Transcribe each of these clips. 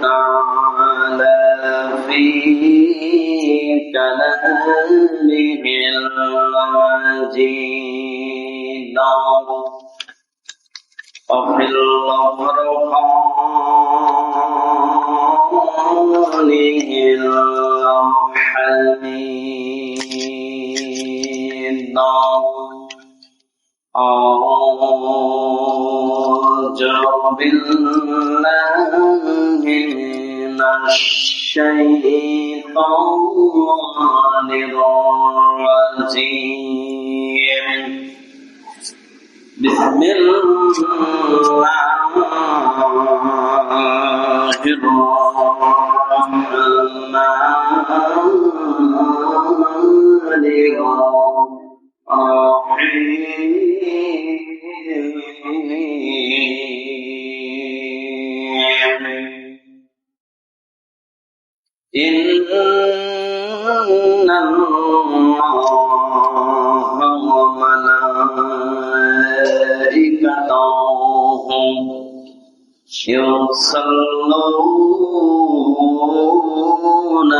تعالى في كلامه المجيد وفي القرآن الحميد أعوذ بالله من الشيطان الرجيم بسم الله الرحمن إن الله وملائكته يصلون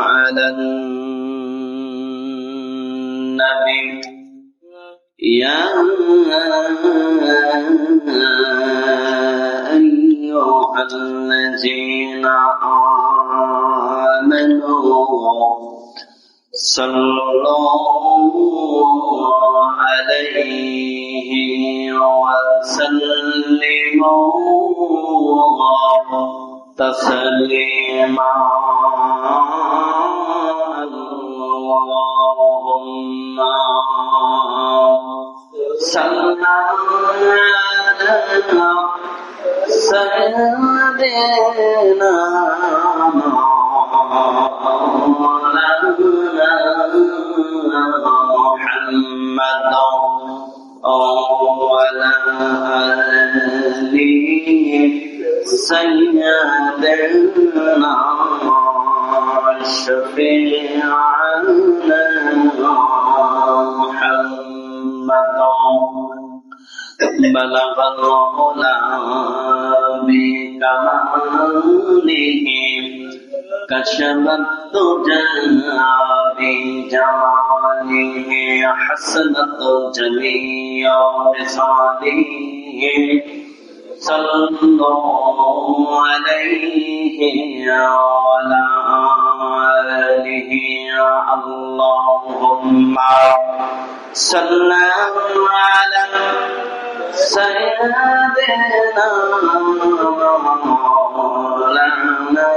على النبي يا أيها الذين آمنوا صلوا عليه وسلموا تسليما اللهم صل على سيدنا محمد وعلى آله سيدنا شفيعنا محمد بلغ العلا بكماله كشف الدجى بجماله حسنت جميع خصاله صلوا عليه وعلى آله اللهم صل على سيدنا مولانا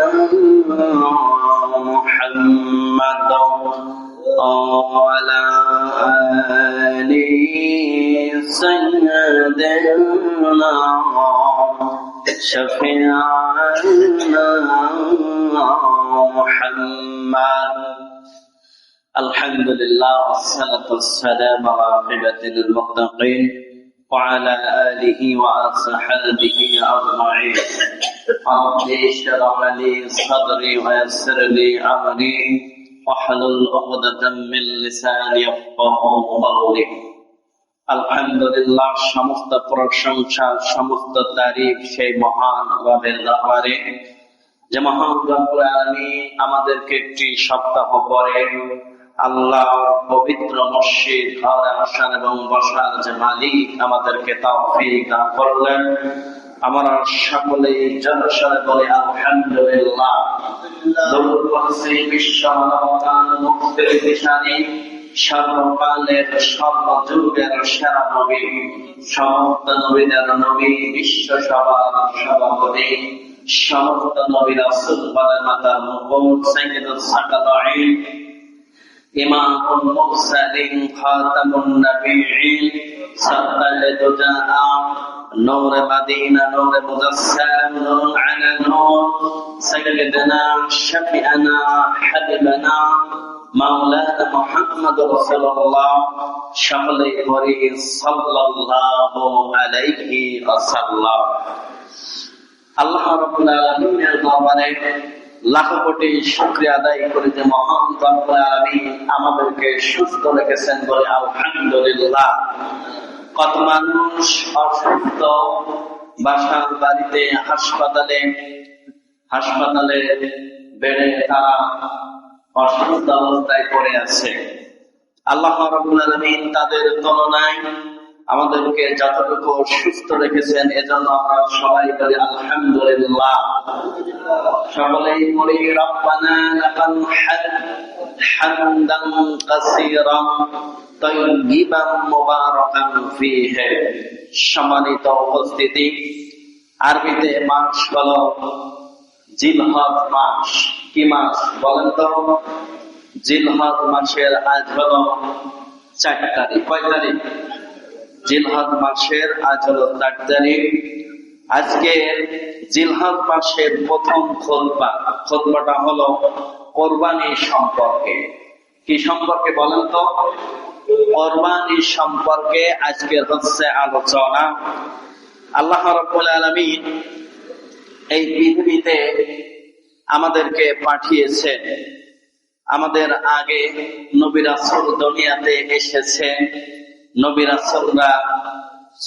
محمد وعلى آله سيدنا شفيعنا محمد الحمد لله والصلاة والسلام على عاقبة للمتقين وعلى آله وصحبه أجمعين رب اشرح لي صدري ويسر لي أمري واحلل عقدة من لساني يفقهوا قولي আলহামদুলিল্লাহ সমস্ত প্রশংসা সমস্ত তারিফ সেই মহান রবের দরবারে যে মহান রব্বুল আলামিন আমাদেরকে একটি সপ্তাহ পরে আল্লাহর পবিত্র মসজিদ ঘরে আসার এবং বসার যে মালিক আমাদেরকে তৌফিক দান করলেন আমরা সকলেই জনসরে বলে আলহামদুলিল্লাহ দরুদ পড়ছি বিশ্ব মানবতার মুক্তির দিশারি সর্বকালের সর্বযুগের সেরা নবী সমস্ত নবীদের নবী বিশ্ব সবার সভাপতি সমস্ত নবী রাসূল মাতার মুকুট সাইয়্যিদুস সাকালাইন ইমামুল মুরসালিন খাতামুন নবিয়্যিন সাদ্দাল দুজা নূর মদিনা নূর মুজাসসাম নূর আলা নূর সাইয়্যিদনা শাফিআনা হাবিবানা মাওলানা মুহাম্মদ রাসূলুল্লাহ সকলে পড়ি সাল্লাল্লাহু আলাইহি ওয়াসাল্লাম। আল্লাহ রাব্বুল আলামিনের দরবারে লাখো কোটি শুকরিয়া আদায় করি যে মহান রব্বুল আলামিন আমাদেরকে সুস্থ রেখেছেন বলে আলহামদুলিল্লাহ। কত মানুষ অসুস্থ, বাসার বাড়িতে, হাসপাতালে বেডে তারা অসুস্থ অবস্থায় পড়ে আছে। আল্লাহ রাব্বুল আলামিন তাদের তুলনায় আমাদেরকে যতটুকু সুস্থ রেখেছেন, এজন্য আমরা সবাই বলি আলহামদুলিল্লাহ। সকলেই বলি রব্বানা লাকাল হামদান কাসীরান তাইয়্যিবান মুবারাকান ফীহি। সম্মানিত উপস্থিতি, আরবিতে মাস হলো জিলহজ মাস। কি মাস বলেন তো? জিলহজ মাসের আজ হলো 4 তারিখ। কয় তারিখ? জিলহজ মাসের আজ হলো 4 তারিখ। আজকে জিলহজ মাসের প্রথম খুতবাটা হলো কোরবানি সম্পর্কে। কি সম্পর্কে বলেন তো? কোরবানি সম্পর্কে আজকের হচ্ছে আলোচনা। আল্লাহ রাব্বুল আলামিন এই পৃথিবীতে আমাদেরকে পাঠিয়েছেন। আমাদের আগে নবী রাসূল দুনিয়াতে এসেছেন, নবী রাসূলরা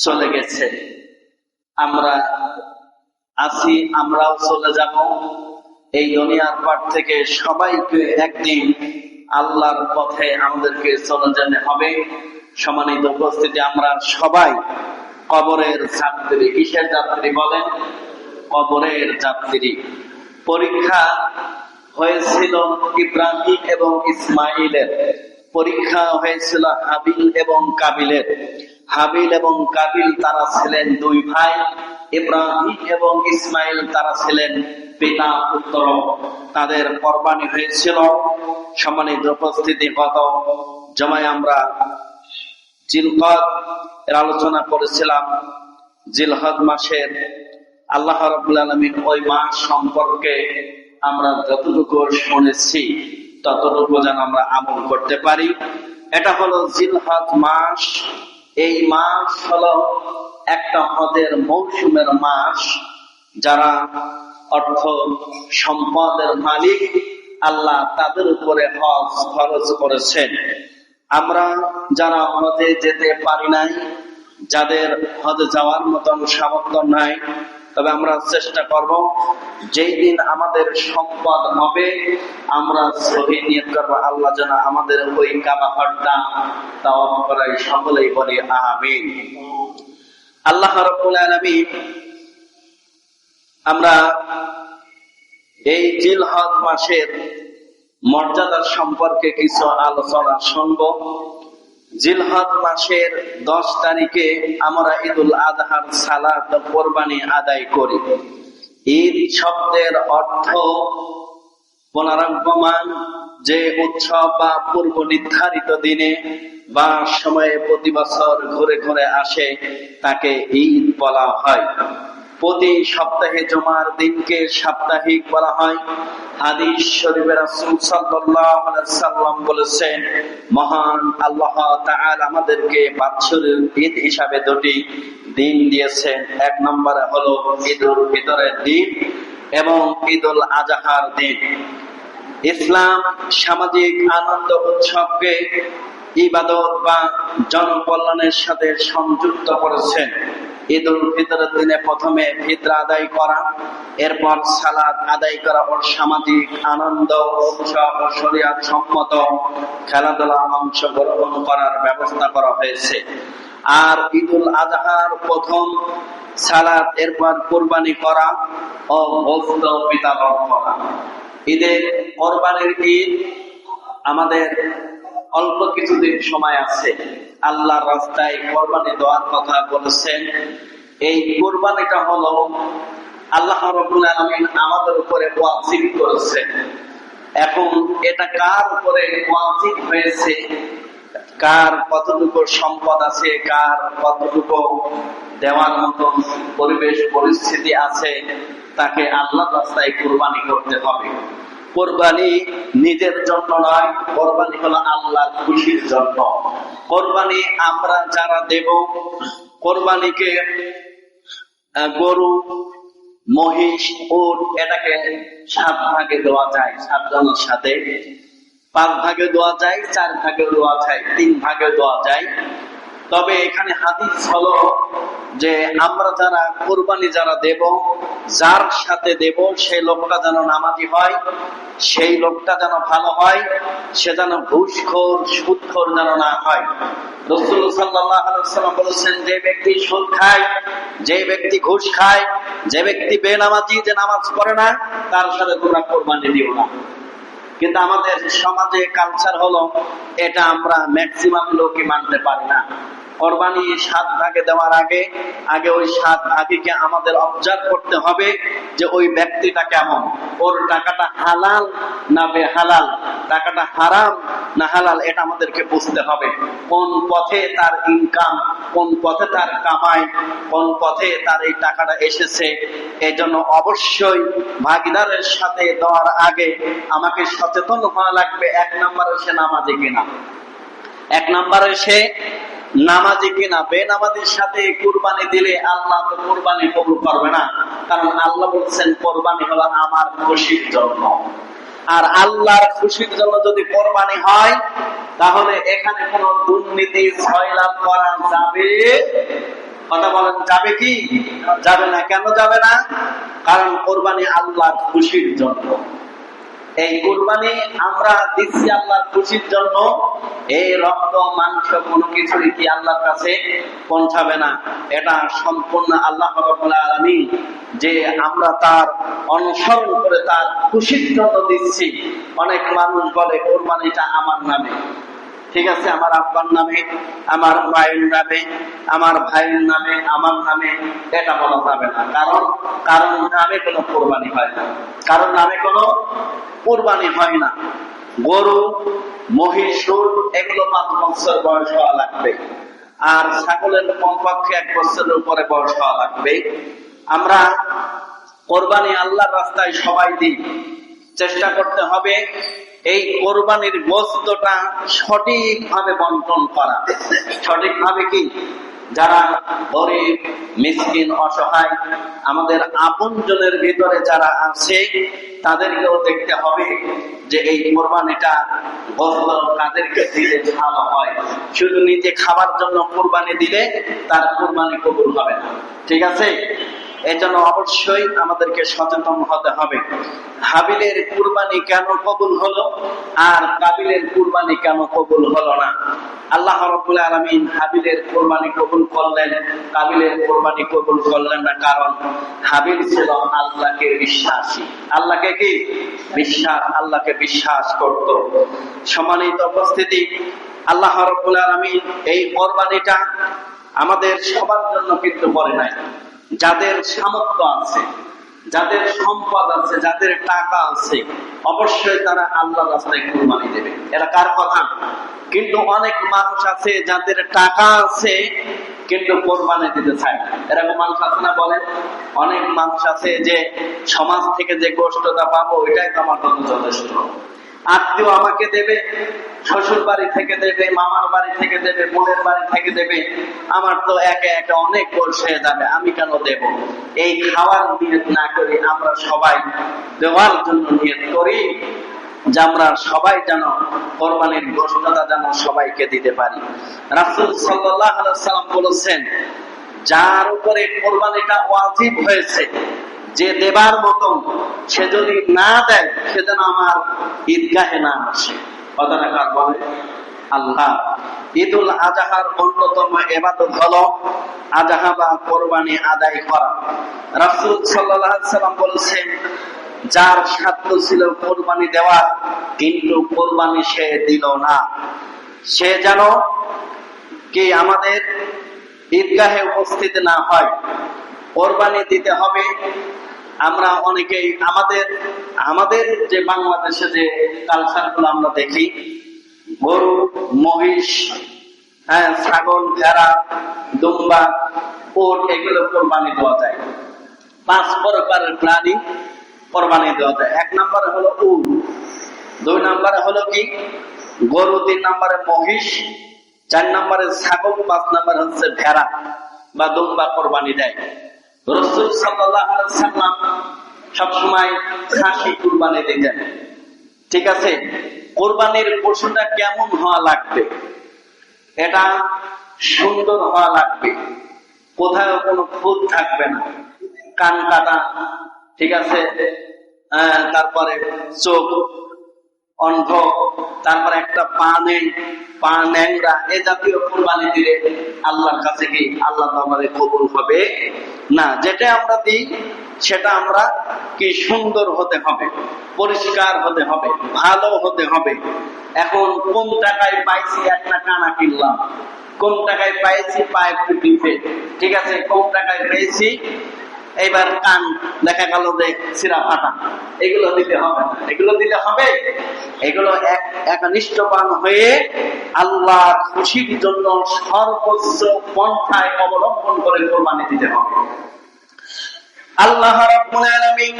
চলে গেছে, আমরা আছি, আমরাও চলে যাব। এই দুনিয়ার পার থেকে সবাইকে একদিন আল্লাহর পথে আমাদেরকে চলে যেতে হবে। সম্মানিত উপস্থিতি, আমরা সবাই কবরের যাত্রী। কিসের যাত্রী বলেন? কবরের যাত্রী। পরীক্ষা হয়েছিল ইব্রাহিম এবং ইসমাইলের, পরীক্ষা হয়েছিল হাবিল এবং কাবিলের। হাবিল এবং কাবিল তারা ছিলেন 2 ভাই, ইব্রাহিম এবং ইসমাইল তারা ছিলেন পিতা পুত্র। তাদের কোরবানি হয়েছিল। সম্মানিত উপস্থিতি, গত জমায় আমরা জিলকদ এর আলোচনা করেছিলাম। জিলহজ মাসের আল্লাহ রাব্বুল আলামিন ওই মাস সম্পর্কে আমরা যতটুকু শুনেছি ততটুকু যেন আমরা আমল করতে পারি। এটা হলো জিলহজ মাস। এই মাস হলো একটা হজের মৌসুমের মাস। যারা অর্থ সম্পদের মালিক, আল্লাহ তাদের উপরে হজ খরচ করেছেন। আমরা যারা হজে যেতে পারি নাই, যাদের হজে যাওয়ার মতন সামর্থ্য নাই, তবে আমরা চেষ্টা করব যেই দিন আমাদের সম্পদ হবে আমরা সহি নিয়ত করব আল্লাহ যেন আমাদের ওই কাবা ঘরটা তাওয়াফ করাই। সকলেই বলি আমিন। আল্লাহ রাব্বুল আলামিন, আমরা এই জিলহজ মাসের মর্যাদা সম্পর্কে কিছু আলোচনা শুনব। জিলহজ মাসের 10 তারিখে আমরা ঈদুল আজহার সালাত কোরবানি আদায় করি। ঈদ শব্দের অর্থ পুনরাগমন, যে উৎসব বা পূর্ব নির্ধারিত দিনে বা সময়ে প্রতি বছর ঘুরে ঘুরে আসে তাকে ঈদ বলা হয়। প্রতি সপ্তাহে জুমার দিনকে সাপ্তাহিক বলা হয়। হাদিস শরীফে রাসূল সাল্লাল্লাহু আলাইহি সাল্লাম বলেছেন, মহান আল্লাহ তাআলা আমাদেরকে বাৎসরিক ঈদ হিসাবে 2টি দিন দিয়েছেন। 1 নম্বরে হলো ঈদুল ফিতরের দিন এবং ঈদুল আজহার দিন। ইসলাম সামাজিক আনন্দ উৎসবকে ইবাদত বা জনকল্যাণের সাথে সংযুক্ত করেছেন। ঈদুল ফিতরের দিনে প্রথমে ফিতরা আদায় করা, এরপর সালাত আদায় করা ও সামাজিক আনন্দ উৎসব ও শরীয়ত সম্মত খেলাধুলা অংশগ্রহণ করার ব্যবস্থা করা হয়েছে। আর ঈদুল আজহার প্রথম সালাত, এরপর কুরবানি করা ও গোশত বিতরণ করা। ঈদের কোরবানির ঈদ আমাদের অল্প কিছুদিন সময় আছে। আল্লাহর রাস্তায় কোরবানি দেওয়ার কথা বলেছেন। এই কোরবানিটা হলো আল্লাহ রাব্বুল আলামিন আমাদের উপরে ওয়াজিব করেছেন। এখন এটা কার উপরে ওয়াজিব হয়েছে, কার কতটুকু সম্পদ আছে, কার কতটুকু দেওয়ার মতো পরিবেশ পরিস্থিতি আছে, তাকে আল্লাহর রাস্তায় কোরবানি করতে হবে। কোরবানি নিজের জন্য নয়, কোরবানি হলো আল্লাহর খুশির জন্য। কোরবানি আমরা যারা দেব, কোরবানিকে গরু, মহিষ, উট এটাকে 7 ভাগে দেওয়া যায়। 7 জনের সাথে 5 ভাগে দেওয়া যায়, 4 ভাগে দেওয়া যায়, 3 ভাগে দেওয়া যায়। তবে এখানে হাদিস হলো যে আমরা যারা কোরবানি যারা দেব, যার সাথে দেব সেই লোকটা যেন নামাজি হয়, সেই লোকটা যেন ভালো হয়, সে যেন ঘুষখোর সুদখোর যেন না হয়। রাসূল সাল্লাল্লাহু আলাইহি ওয়াসাল্লাম বলেছেন, যে ব্যক্তি সুদ খায়, যে ব্যক্তি ঘুষ খায়, যে ব্যক্তি বেনামাজি, যে নামাজ পড়ে না, তার সাথে তোমরা কোরবানি দিও না। কিন্তু আমাদের সমাজে কালচার হলো এটা, আমরা ম্যাক্সিমাম লোকই মানতে পারি না। কোরবানি 7 ভাগে দেওয়ার আগে আগে ওই 7 ভাগকে আমাদের অবজার্ভ করতে হবে যে ওই ব্যক্তিটা কেমন, ওর টাকাটা হালাল না বেহালাল, টাকাটা হারাম না হালাল, এটা আমাদেরকে বুঝতে হবে। কোন পথে তার ইনকাম, কোন পথে তার কামাই, কোন পথে তার এই টাকাটা এসেছে। এই জন্য অবশ্যই ভাগিদারের সাথে দেওয়ার আগে আমাকে সচেতন হওয়া লাগবে। 1 নম্বরে সে নামাজি কিনা, 1 নম্বরে সে নামাজি কিনা। বেনামাজির সাথে কুরবানি দিলে আল্লাহ তো কুরবানি কবুল করবে না, কারণ আল্লাহ বলছেন কোরবানি হলো আমার খুশির জন্য। আর আল্লাহর খুশির জন্য যদি কোরবানি হয়, তাহলে এখানে কোনো দুর্নীতি জয়লাভ করা যাবে? কথা বলেন, যাবে কি? যাবে না। কেন যাবে না? কারণ কোরবানি আল্লাহর খুশির জন্য। এই কুরবানি আমরা দিচ্ছি আল্লাহর খুশির জন্য। এই রক্ত মাংস কোনো কিছুই কি আল্লাহর কাছে পৌঁছাবে না। এটা সম্পূর্ণ আল্লাহ রাব্বুল আলামিন, যে আমরা তার অনুসরণ করে তার খুশির জন্য দিচ্ছি। অনেক মানুষ বলে কুরবানিটা আমার নামে। ঠিক আছে, আমার আব্বার নামে, আমার মায়ের নামে, আমার ভাইয়ের নামে, আমার নামে, এটা বলা যাবে না। কারণ নামে কোনো কোরবানি হয় না, কারণ নামে কোনো কোরবানি হয় না। গরু, মহিষ, এগুলো 5 বছর বয়স হওয়া লাগবে, আর ছাগলের কমপক্ষে 1 বছরের উপরে বয়স হওয়া লাগবে। আমরা কোরবানি আল্লাহর রাস্তায় সবাই দিই। চেষ্টা করতে হবে এই কোরবানির গোশতটা সঠিকভাবে বন্টন করা। সঠিকভাবে কি? যারা গরিব, মিসকিন, অসহায়, আমাদের আপনজনের ভিতরে যারা আছে, তাদেরকেও দেখতে হবে যে এই কোরবানিটা গোশত কাদেরকে দিলে ভালো হয়। শুধু নিজে খাবার জন্য কোরবানি দিলে তার কোরবানি কবুল হবে না। ঠিক আছে, এই জন্য অবশ্যই আমাদেরকে সচেতন হতে হবে। হাবিলের কুরবানি কেন কবুল হলো আর কাবিলের কুরবানি কেন কবুল হলো না? আল্লাহ রাব্বুল আলামিন হাবিলের কুরবানি কবুল করলেন, কাবিলের কুরবানি কবুল করলেন না। কারণ হাবিল ছিল আল্লাহকে বিশ্বাসী। আল্লাহকে কি বিশ্বাস? আল্লাহকে বিশ্বাস করত। সম্মানিত উপস্থিতি, আল্লাহ রাব্বুল আলামিন এই কুরবানিটা আমাদের সবার জন্য কিন্তু করে নাই। যাদের সামর্থ্য আছে, যাদের সম্পদ আছে, যাদের টাকা আছে, অবশ্যই তারা আল্লাহর রাস্তায় কুরবানি দেবে। এটা কার কথা? কিন্তু অনেক মানুষ আছে যাদের টাকা আছে কিন্তু কোরবানি দিতে চায় না। এরকম মানুষ আছে না? বলেন। অনেক মানুষ আছে যে সমাজ থেকে যে গোষ্ঠটা পাবো এটাই তো আমার জন্য যথেষ্ট। আত্মীয় আমাকে দেবে, শ্বশুর বাড়ি থেকে দেবে, মামার বাড়ি থেকে দেবে, বোনের বাড়ি থেকে দেবে, আমার তো একে একে অনেক বয়স হয়ে যাবে, আমি কেন দেব? এই খাওয়ার নিয়ত না করি আমরা সবাই দেওয়ার জন্য নিয়ত করি যে আমরা সবাই যেন কোরবানির গোশতটা যেন সবাইকে দিতে পারি। রাসূল সাল্লাল্লাহু আলাইহি ওয়াসাল্লাম বলেছেন, যার উপরে কোরবানিটা ওয়াজিব হয়েছে, যে দেবার মতন, সে যদি না দেয় সে যেন আমার ঈদগাহে না আসে। কথাটা কার বলে? আল্লাহ। ঈদুল আজহার অন্যতম ইবাদত হলো আজহা বা কোরবানি আদায় করা। রাসূল সাল্লাল্লাহু আলাইহি ওয়াসাল্লাম বলেছেন, যার সাধ্য ছিল কোরবানি দেওয়ার কিন্তু কোরবানি সে দিল না, সে যেন কি আমাদের ঈদগাহে উপস্থিত না হয়। কোরবানি দিতে হবে। আমরা অনেকেই আমাদের যে বাংলাদেশে যে কালচার গুলো আমরা দেখি, গরু, মহিষ, ছাগল, ভেড়া, দুম্বা, উট, এগুলো কোরবানি দেওয়া যায়। 5 প্রকারের প্রাণী কোরবানি দেওয়া যায়। 1 নম্বরে হলো উট, 2 নম্বরে হলো কি গরু, 3 নম্বরে মহিষ, 4 নম্বরে ছাগল, 5 নম্বরে হচ্ছে ভেড়া বা দুম্বা কোরবানি দেয়। রাসূল সাল্লাল্লাহু আলাইহি ওয়াসাল্লাম সবসময় খাসি কুরবানি দিতেন। ঠিক আছে, কোরবানির পশুটা কেমন হওয়া লাগবে? এটা সুন্দর হওয়া লাগবে, কোথাও কোনো খুঁত থাকবে না, কান কাটা, ঠিক আছে, তারপরে চোখ অন্ধ, তারপরে একটা পা নেই, পা ন্যাংরা, এ জাতীয় কুরবানি দিলে আল্লাহর কাছে কি আল্লাহ আমাদের কবুল হবে না। যেটা আমরা দিই সেটা আমরা কি সুন্দর হতে হবে, পরিষ্কার হতে হবে, ভালো হতে হবে। এখন কোন টাকায় পাইছি একটা কানা কিনলাম, কোন টাকায় পাইছি পা একটু টিপে, ঠিক আছে, কোন টাকায় পেয়েছি এইবার কান দেখা গেল যে সিরা ফাটা, এগুলো দিতে হবে না। এগুলো দিতে হবে, এগুলো একনিষ্ঠবান হয়ে আল্লাহর খুশির জন্য সর্বোচ্চ পন্থায় অবলম্বন করে কোরবানি দিতে হবে। আল্লাহ রাব্বুল আলামিন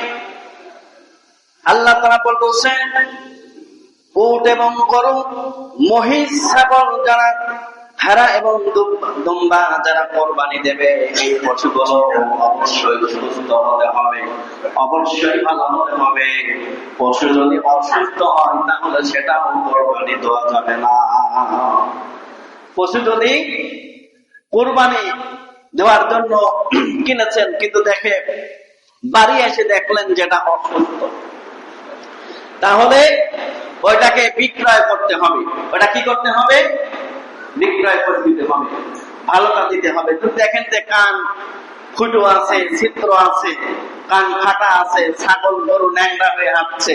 আল্লাহ তাআলা বলছেন, উট এবং গরু, মহিষ, ছাগল যারা, ভেড়া এবং দুম্বা যারা কোরবানি দেবে, এই পশুগুলো অবশ্যই সুস্থ হতে হবে, অবশ্যই ভালো হতে হবে। পশু যদি অসুস্থ হয় তাহলে সেটাও কোরবানি দেওয়া যাবে না। পশু যদি কোরবানি দেওয়ার জন্য কিনেছেন, কিন্তু দেখে বাড়ি এসে দেখলেন যেটা অসুস্থ, তাহলে ওইটাকে বিক্রয় করতে হবে। ওটা কি করতে হবে? বিক্রয় করে দিতে হবে, ভালোটা দিতে হবে। যদি দেখেন যে কান ফুটো আছে, ছিদ্র আছে, কান ফাটা আছে, ছাগল গরু ন্যাংরা হয়ে আসছে,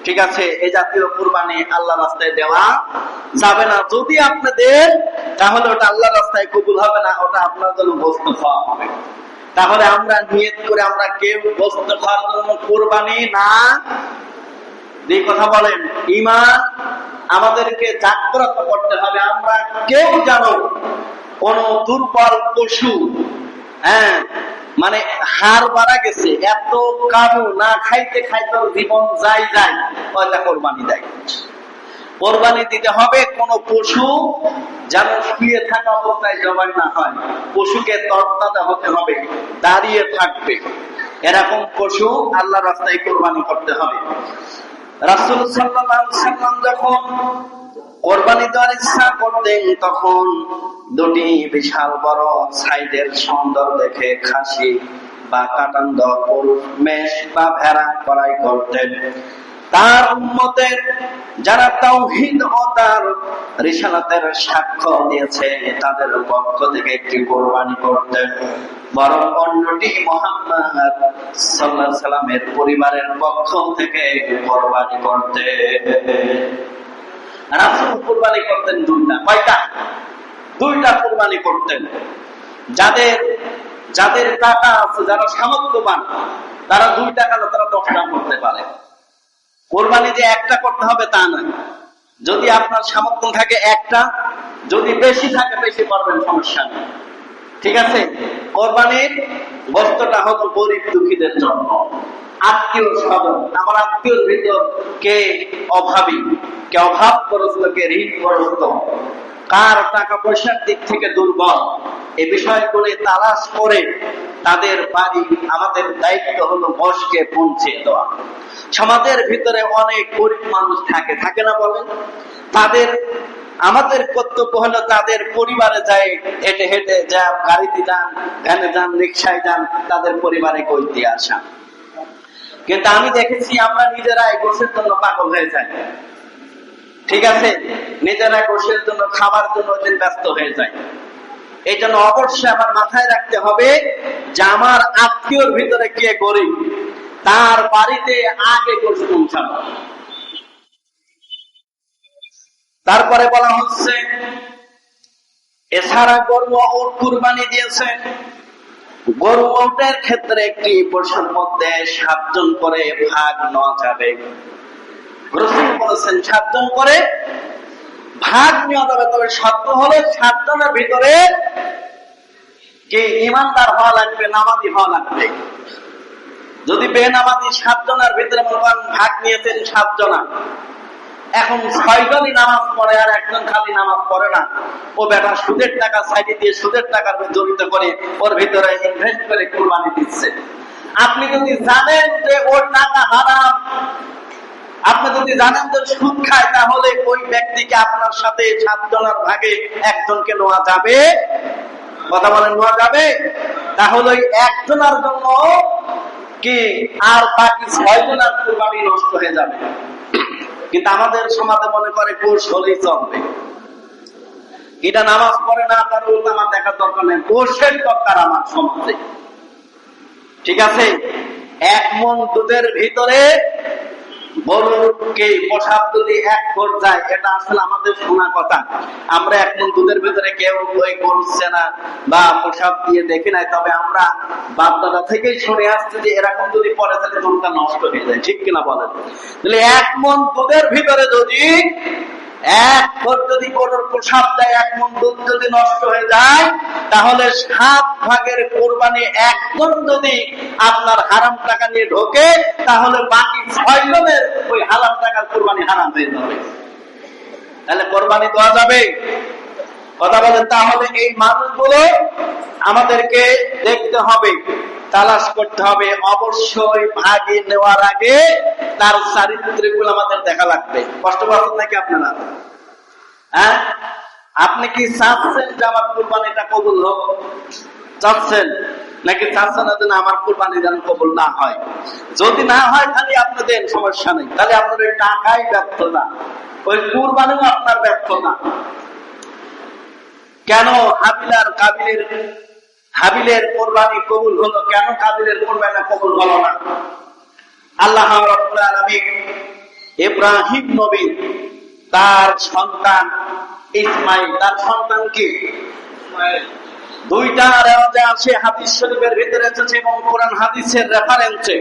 ঠিক আছে, এই জাতীয় কুরবানি আল্লাহ রাস্তায় দেওয়া যাবে না। যদি আপনি দেন তাহলে ওটা আল্লাহ রাস্তায় কবুল হবে না, ওটা আপনার জন্য বস্তু খাওয়া হবে। তাহলে আমরা নিয়ত করে আমরা কেউ বস্তু খাওয়ার জন্য কুরবানি না দিই। কথা বলেন, ঈমান আমাদেরকে জাগ্রত করতে হবে। আমরা কেউ জানো কোন দুর্বল পশু, মানে হাড় বাড়া গেছে, এত কাবু না খাইতে খাইতে জীবন যাই যায়, ওইটা কোরবানি দেয়। কোরবানি দিতে হবে কোন পশু যেন শুয়ে থাকা অবস্থায় জবাই না হয়, পশুকে তরতাজা হতে হবে, দাঁড়িয়ে থাকবে, এরকম পশু আল্লাহ রাস্তায় কোরবানি করতে হবে। রাসূল সাল্লাল্লাহু আলাইহি ওয়াসাল্লাম যখন কোরবানি দেওয়ার ইচ্ছা করতেন, তখন দুটি বিশাল বড় সাইজের সুন্দর দেখে খাসি বা কাটান্দ মেষ বা ভেড়া ক্রয় করতেন। তার উম্মতের যারা তাওহীদ ও তার রিসালাতের সাক্ষ্য দিয়েছে তাদের পক্ষ থেকে একটি কোরবানি করতেন, বরং অন্যটি মুহাম্মদ সাল্লাল্লাহু আলাইহি সাল্লামের পরিবারের পক্ষ থেকে কোরবানি করতেন। রাসূল কোরবানি করতেন দুইটা। কয়টা? দুইটা কোরবানি করতেন। যাদের টাকা আছে, যারা সামর্থ্যবান, তারা 2 টাকা না, তারা 10টা করতে পারে। কোরবানি যে একটা করতে হবে তা নয়। যদি আপনার সামর্থ্য থাকে একটা, যদি বেশি থাকে বেশি করবেন, সমস্যা নেই, ঠিক আছে। কোরবানির বস্তুটা হলো গরিব দুঃখীদের জন্য, আত্মীয় স্বজন। আমার আত্মীয়র ভিতর কে অভাবী, কে অভাবগ্রস্ত, কে ঋণগ্রস্ত, কার টাকা পয়সার দিক থেকে দুর্বল, এই বিষয়গুলি তালাশ করে তাদের বাড়ি আমাদের দায়িত্ব হলো বসকে পৌঁছে দেওয়া। সমাজের ভিতরে অনেক গরিব মানুষ থাকে না বলেন? আমাদের কর্তব্য হলো তাদের পরিবারে যায়, হেঁটে হেঁটে যা, গাড়িতে যান, ভ্যানে যান, রিক্সায় যান, তাদের পরিবারে কই দিয়ে আসা। কিন্তু আমি দেখেছি আমরা নিজেরাই গোশের জন্য পাগল হয়ে যাই, ঠিক আছে, নিজেরা গোশের জন্য, খাবার জন্য ব্যস্ত হয়ে যায়। এই জন্য অবশ্যই আমার মাথায় রাখতে হবে যে আমার আত্মীয়র ভিতরে কে গরিব, তার বাড়িতে আগে গোশ পৌঁছানো। তারপরে বলা হচ্ছে এছাড়া গরু ও কুরবানি দিয়েছে। গরু ওটের ক্ষেত্রে একটি পশুর মধ্যে 7 জন করে ভাগ নেওয়া যাবে। রাসূল বলেছেন 7 জন করে ভাগ নেওয়া যাবে, তবে শর্ত হলো 7 জনের ভিতরে কি ইমানদার হওয়া লাগবে, নামাজি হওয়া লাগবে। যদি বেনামাজি 7 জনের ভিতরে ভাগ নিয়েছেন 7 জনা, এখন 6 জনই নামাজ পড়ে আর একজন খালি নামাজ পড়ে না, ও বেটা সুদের টাকা সাইডে দিয়ে সুদের টাকার জড়িত করে ওর ভিতরে ইনভেস্ট করে কুরবানি দিচ্ছে। আপনি যদি জানেন যে ওর টাকা হারাম, আপনি যদি জানেন যে সুদ খায়, তাহলে ওই ব্যক্তিকে আপনার সাথে 7 জনের ভাগে একজনকে নেওয়া যাবে কথা বলেন, নেওয়া যাবে? তাহলে ওই একজনের জন্য কি আর বাকি 6 জনের কুরবানি নষ্ট হয়ে যাবে। কিন্তু আমাদের সমাজে মনে করে কোষ হলেই চলবে, এটা নামাজ পড়ে না, তার আমার দেখার দরকার নেই, কোষের দরকার আমার সমাজে। ঠিক আছে, 1 মণ দুধের ভিতরে গরুকে পোশাক যদি 1 ফুট যায়, এটা আসলে আমাদের শোনা কথা। আমরা 1 মণ দুধের ভিতরে কেউ ওই গরুচ্ছে না বা পোশাক দিয়ে দেখি নাই, তবে আমরা বাপদাদা থেকেই শুনে আসছি যে এরকম যদি পরে তাহলে গরুটা নষ্ট হয়ে যায়। ঠিক কিনা বলেন? তাহলে 1 মণ দুধের ভিতরে যদি 1 ফুট যদি গরুর পোশাক দেয়, 1 মণ দুধ যদি নষ্ট হয়ে যায়, তাহলে 7 ভাগের কোরবানি 1 মণ যদি আপনার হারাম টাকা নিয়ে ঢোকে, তাহলে বাকি 6 জনের ওই হালাল টাকার কোরবানি হারাম হয়ে যাবে। তাহলে কোরবানি দেওয়া যাবে? কথা বলেন। তাহলে এই মানুষগুলো আমাদেরকে দেখতে হবে, তালাশ করতে হবে। অবশ্যই ভাগে নেওয়ার আগে তার চারিত্রিকগুলো আমাদের দেখা লাগবে। কষ্ট পাচ্ছেন নাকি আপনারা? হ্যাঁ, আপনি কি চাচ্ছেন যে আমার কুরবানিটা কবুল হোক? চাচ্ছেন নাকি চাচ্ছেন না যে আমার কুরবানি যেন কবুল না হয়? যদি না হয় তাহলে আপনি দেন, সমস্যা নেই। তাহলে আপনার ওই টাকাই ব্যর্থতা, ওই কুরবানিও আপনার ব্যর্থতা। কেন হাবিলের কোরবানি কবুল হলো, কেন কাবিলের কোরবানি কবুল হলো না? আল্লাহ রাব্বুল আলামিন ইব্রাহিম নবী তার সন্তান ইসমাইল, তার সন্তান কি? দুইটা রেওয়াজে আছে, হাদিস শরীফের ভিতরে এসেছে এবং কোরআন হাদিসের রেফারেন্সে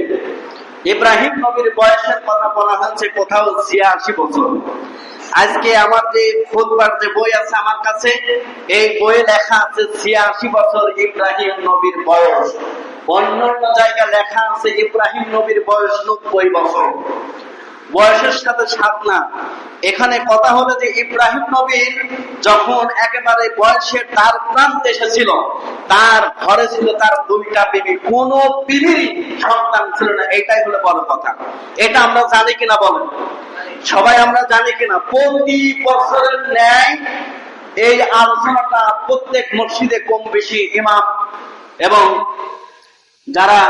ইব্রাহিম নবীর বয়সের কথা বলা হয়েছে, কোথাও 86 বছর। আজকে আমার যে খুতবার যে বই আছে আমার কাছে, এই বইয়ে লেখা আছে 86 বছর ইব্রাহিম নবীর বয়স। অন্যান্য জায়গায় লেখা আছে ইব্রাহিম নবীর বয়স 90 বছর। বয়সের সাথে সাথ না, এখানে কথা হলো যে ইব্রাহিম নবীর যখন একেবারে বয়সের তার প্রান্তে এসেছিল, তার ঘরে ছিল তার 2টা বিবি, কোন বিবির সন্তান ছিল না। এটাই হলো বড় কথা। এটা আমরা জানি কিনা বলেন? সবাই আমরা জানি কিনা? প্রতি বছরের ন্যায় এই আলোচনাটা প্রত্যেক মসজিদে কম বেশি ইমাম এবং যারা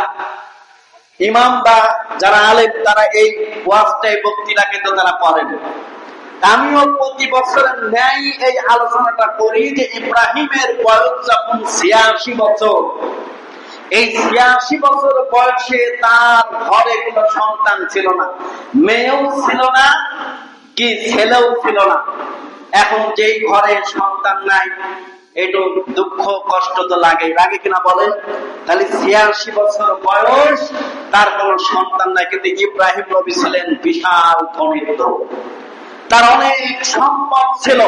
ইমাম বা যারা আলেম তারা এই ওয়াজটাই বক্তৃতা কিন্তু তারা করেন। আমিও প্রতি বছরের ন্যায় এই আলোচনাটা করি যে ইব্রাহিমের বয়স যখন 86 বছর, এই 86 বছর বয়সে তার ঘরে কোনো সন্তান ছিল না, মেয়েও ছিল না, কি ছেলেও ছিল না। এখন যেই ঘরে সন্তান নাই, একটু দুঃখ কষ্ট তো লাগে, লাগে কিনা বলেন? তাহলে 86 বছর বয়স, তার কোন সন্তান নাই, কিন্তু ইব্রাহিম নবী ছিলেন বিশাল ধনিত্ব, তার অনেক সম্পদ ছিল।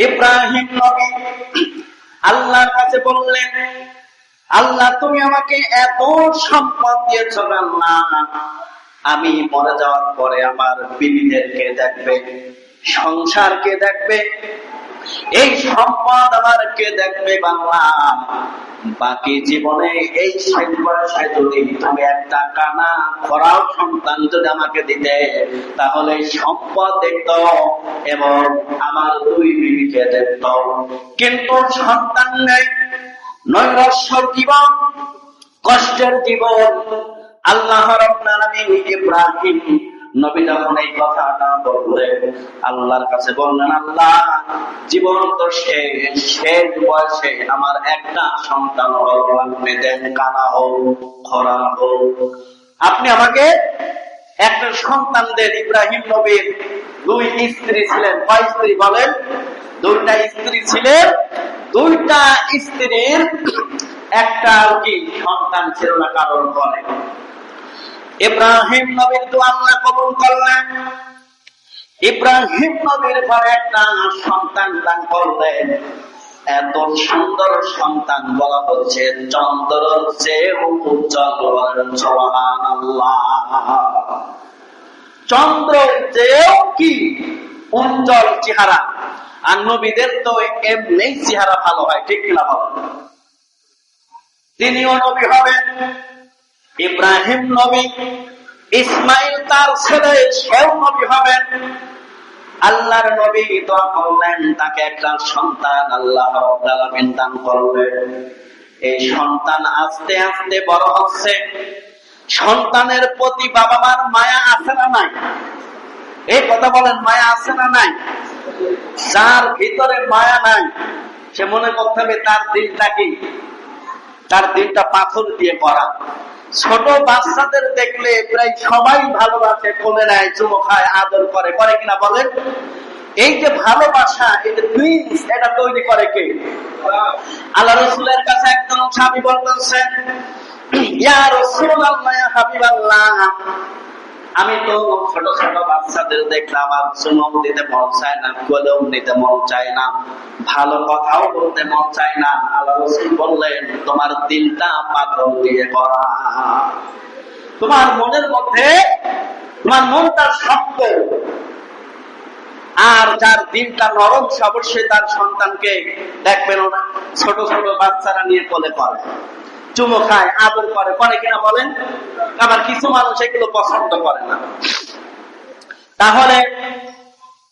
ইব্রাহিম নবী আল্লাহর কাছে বললেন, আল্লাহ তুমি আমাকে এত সম্পদ দিয়েছ, আল্লাহ আমি মরে যাওয়ার পরে আমার বিবিদেরকে দেখবে, সংসারকে দেখবে, এই সম্পদ আমার কে দেখবে? বাংলা বাকি জীবনে এই শেষ বয়সে যদি তুমি একটা কানা খরাও সন্তান যদি আমাকে দিতে, তাহলে সম্পদ দেখত এবং আমার 2 বিবিকে দেখত। কিন্তু সন্তান নেই, নৈরাশ্যর জীবন, কষ্টের জীবন। আল্লাহ রাব্বুল আলামিন ইব্রাহিম নবী যখন এই কথাটা বললেন, আল্লাহর কাছে বললেন, আল্লাহ জীবন তো শেষ বয়সে আমার একটা সন্তান হলো, আপনি দেন কানা হোক খরা হোক, আপনি আমাকে একটা সন্তান দেন। ইব্রাহিম নবীর 2 স্ত্রী ছিলেন। কয় স্ত্রী বলেন? 2টা স্ত্রী ছিলেন। 2টা স্ত্রীর একটা কি সন্তান ছিল না কারণ ঘরে। ইব্রাহিম নবীর দোয়া আল্লাহ কবুল করলেন। ইব্রাহিম নবীর ঘরে একটা সন্তান দান করলেন। এত সুন্দর সন্তান, বলা হচ্ছে চন্দ্রের চেয়েও উজ্জ্বল। সুবহানাল্লাহ। চন্দ্রের চেয়েও কি উজ্জ্বল চেহারা। আর নবীদের তো এমনি চেহারা ভালো হয়, ঠিক কিনা বলেন? তিনিও নবী হবেন। ইব্রাহিম নবী, ইসমাইল তার ছেলে, সেও নবী হবেন। আল্লাহর নবী দোয়া করলেন, তাকে একটা সন্তান আল্লাহ রাব্বুল আলামিন দান করলেন। এই সন্তান আস্তে আস্তে বড় হচ্ছে। সন্তানের প্রতি বাবা মার মায়া আছে না নাই? এই কথা বলেন, মায়া আছে না নাই? যার ভিতরে মায়া নাই সে মনে করতে হবে তার দিলটা কি, তার দিলটা পাথর দিয়ে করা। ছোট বাচ্চাদের দেখলে প্রায় সবাই ভালোবাসে, কোলে নেয়, চুমো খায়, আদর করে, করে কিনা বলেন? এই যে ভালোবাসা, এই যে প্রিন্স, এটা তৈরি করে কে? আল্লাহ রাসূলের কাছে একজন সাহাবী বলতেছেন, ইয়া রাসূলুল্লাহ, ইয়া হাবিবাল্লাহ, আমি তো ছোট ছোট বাচ্চাদের দেখলাম আর চুমো দিতে মন চায় না, কোলেও নিতে মন চায় না, ভালো কথাও বলতে মন চায় না। আল্লাহ রাসূল বললেন, তোমার দিলটা পাথর দিয়ে করা। তোমার মনের মধ্যে, তোমার মনটা শক্ত, আর যার দিলটা নরম সে অবশ্যই তার সন্তানকে দেখবেন না, ছোট ছোট বাচ্চারা নিয়ে কোলে করে, চুমো খায়, আদর করে, করে কিনা বলেন? আবার কিছু মানুষ এগুলো পছন্দ করে না। তাহলে